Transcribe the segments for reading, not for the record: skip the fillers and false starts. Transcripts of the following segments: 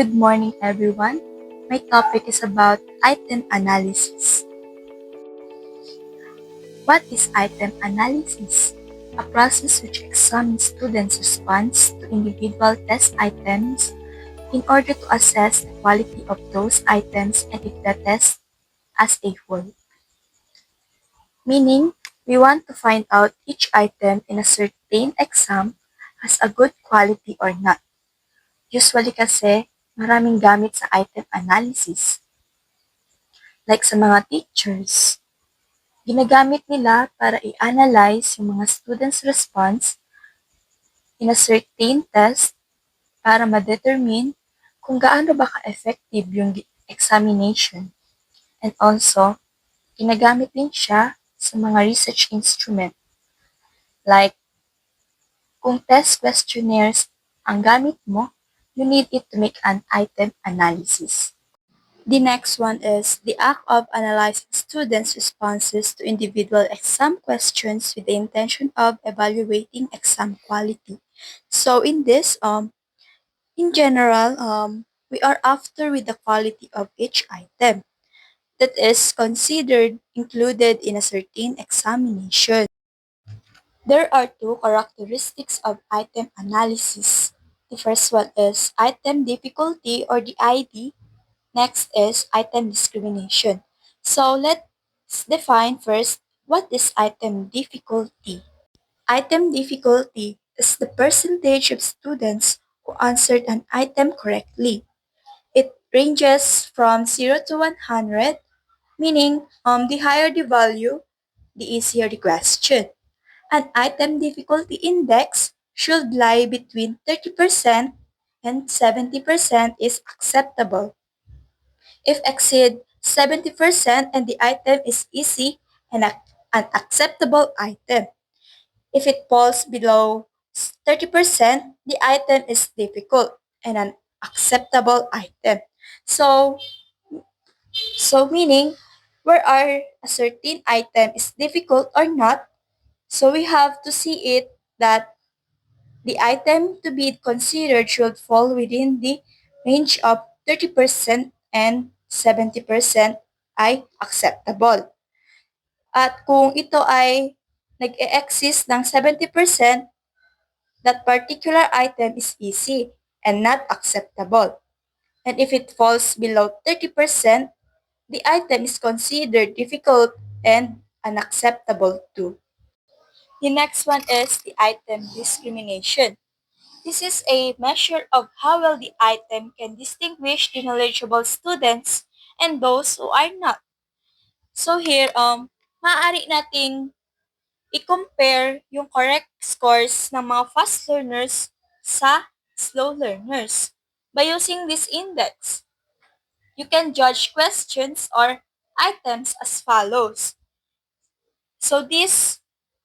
Good morning, everyone. My topic is about item analysis. What is item analysis? A process which examines students' response to individual test items in order to assess the quality of those items and if the test as a whole. Meaning, we want to find out each item in a certain exam has a good quality or not. Usually kasi, maraming gamit sa item analysis. Like sa mga teachers, ginagamit nila para i-analyze yung mga students' response in a certain test para ma-determine kung gaano ba ka-effective yung examination. And also, ginagamit din siya sa mga research instrument. Like, kung test questionnaires ang gamit mo, you need it to make an item analysis. The next one is the act of analyzing students' responses to individual exam questions with the intention of evaluating exam quality. So in this, in general, we are after with the quality of each item that is considered included in a certain examination. There are two characteristics of item analysis. The first one is item difficulty or the ID. Next is item discrimination. So let's define first what is item difficulty. Item difficulty is the percentage of students who answered an item correctly. It ranges from 0 to 100, meaning the higher the value, the easier the question. An item difficulty index should lie between 30% and 70% is acceptable. If exceed 70% and the item is easy and an acceptable item. If it falls below 30%, the item is difficult and an acceptable item. So meaning where are a certain item is difficult or not, so we have to see it that the item to be considered should fall within the range of 30% and 70% ay acceptable. At kung ito ay nag-e-exist ng 70%, that particular item is easy and not acceptable. And if it falls below 30%, the item is considered difficult and unacceptable too. The next one is the item discrimination. This is a measure of how well the item can distinguish the knowledgeable students and those who are not. So here, maaari nating i-compare yung correct scores ng mga fast learners sa slow learners. By using this index, you can judge questions or items as follows. So this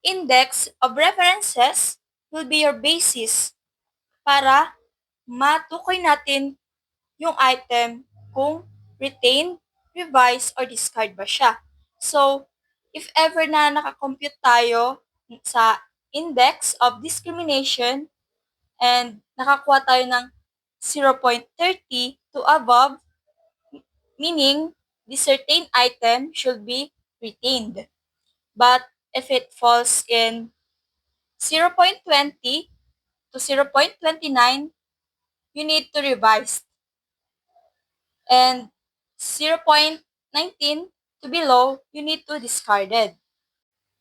index of references will be your basis para matukoy natin yung item kung retain, revise, or discard ba siya. So, if ever na nakakompute tayo sa index of discrimination and nakakuha tayo ng 0.30 to above, meaning the certain item should be retained. But if it falls in 0.20 to 0.29, you need to revise. And 0.19 to below, you need to discard it.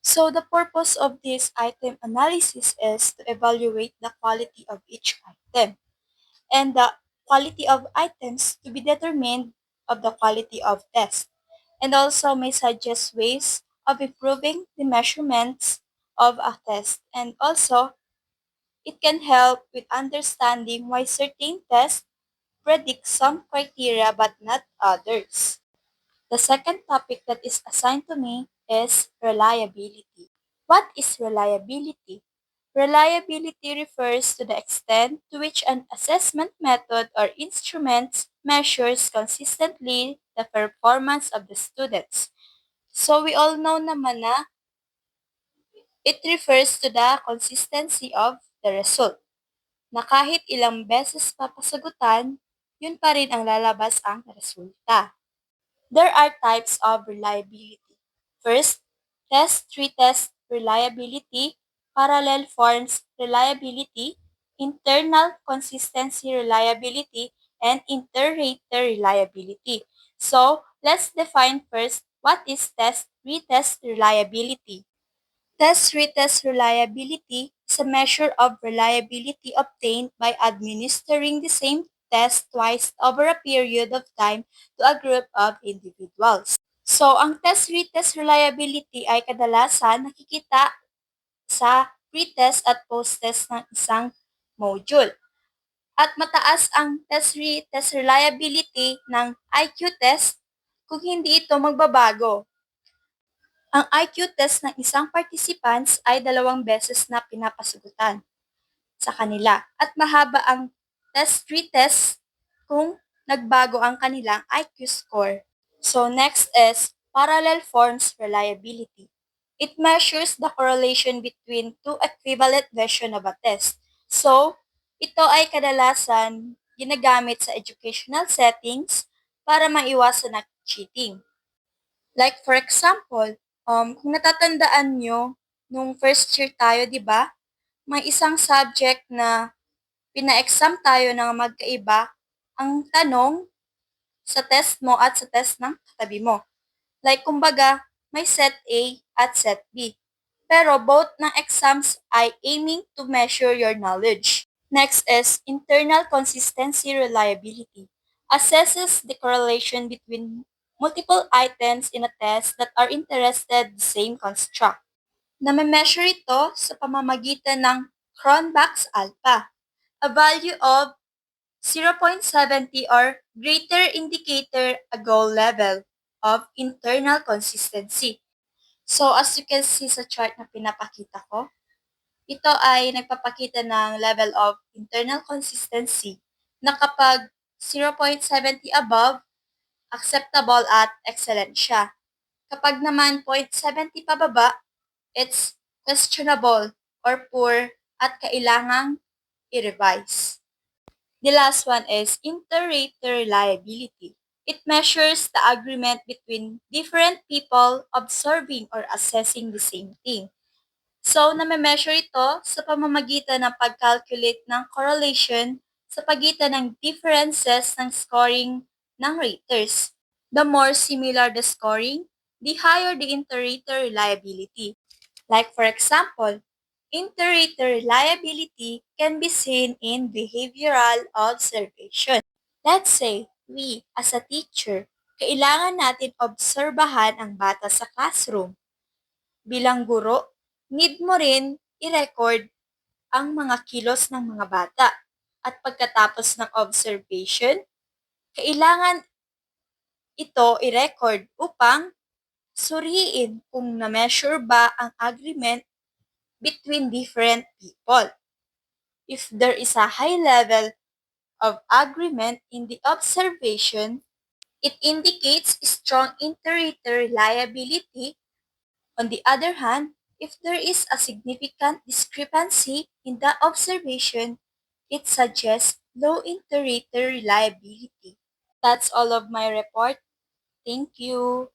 So the purpose of this item analysis is to evaluate the quality of each item and the quality of items to be determined of the quality of test, and also may suggest ways of improving the measurements of a test, and also it can help with understanding why certain tests predict some criteria but not others. The second topic that is assigned to me is reliability. What is reliability? Reliability refers to the extent to which an assessment method or instrument measures consistently the performance of the students. So we all know naman na it refers to the consistency of the result. Na kahit ilang beses papasagutan, yun pa rin ang lalabas ang resulta. There are types of reliability. First, test-retest reliability, parallel forms reliability, internal consistency reliability, and inter-rater reliability. So, let's define first what is test-retest reliability. Test-retest reliability is a measure of reliability obtained by administering the same test twice over a period of time to a group of individuals. So, ang test-retest reliability ay kadalasan nakikita sa pretest at post-test ng isang module. At mataas ang test-retest reliability ng IQ test kung hindi ito magbabago. Ang IQ test ng isang participants ay 2 beses na pinapasugutan sa kanila at mahaba ang test-retest kung nagbago ang kanilang IQ score. So next is parallel forms reliability. It measures the correlation between two equivalent version of a test. So, ito ay kadalasan ginagamit sa educational settings para maiwasan ang cheating. Like for example, kung natatandaan nyo, nung first year tayo, di ba? May isang subject na pina-exam tayo ng magkaiba. Ang tanong sa test mo at sa test ng katabi mo. Like kumbaga, may set A at set B. Pero both ng exams ay aiming to measure your knowledge. Next is internal consistency reliability. Assesses the correlation between multiple items in a test that are interested the same construct. Name-measure ito sa pamamagitan ng Cronbach's alpha, a value of 0.70 or greater indicator a goal level of internal consistency. So as you can see sa chart na pinapakita ko, ito ay nagpapakita ng level of internal consistency na kapag 0.70 above, acceptable at excellent siya. Kapag naman 0.70 pababa, it's questionable or poor at kailangang i-revise. The last one is inter-rater reliability. It measures the agreement between different people observing or assessing the same thing. So, name-measure ito sa pamamagitan ng pag-calculate ng correlation sa pagitan ng differences ng scoring ng raters. The more similar the scoring, the higher the inter-rater reliability. Like for example, inter-rater reliability can be seen in behavioral observation. Let's say, we, as a teacher, kailangan natin obserbahan ang bata sa classroom. Bilang guro, need mo rin i-record ang mga kilos ng mga bata. At pagkatapos ng observation, kailangan ito i-record upang suriin kung na-measure ba ang agreement between different people. If there is a high level of agreement in the observation, it indicates strong inter-rater reliability. On the other hand, if there is a significant discrepancy in the observation, it suggests low inter-rater reliability. That's all of my report. Thank you.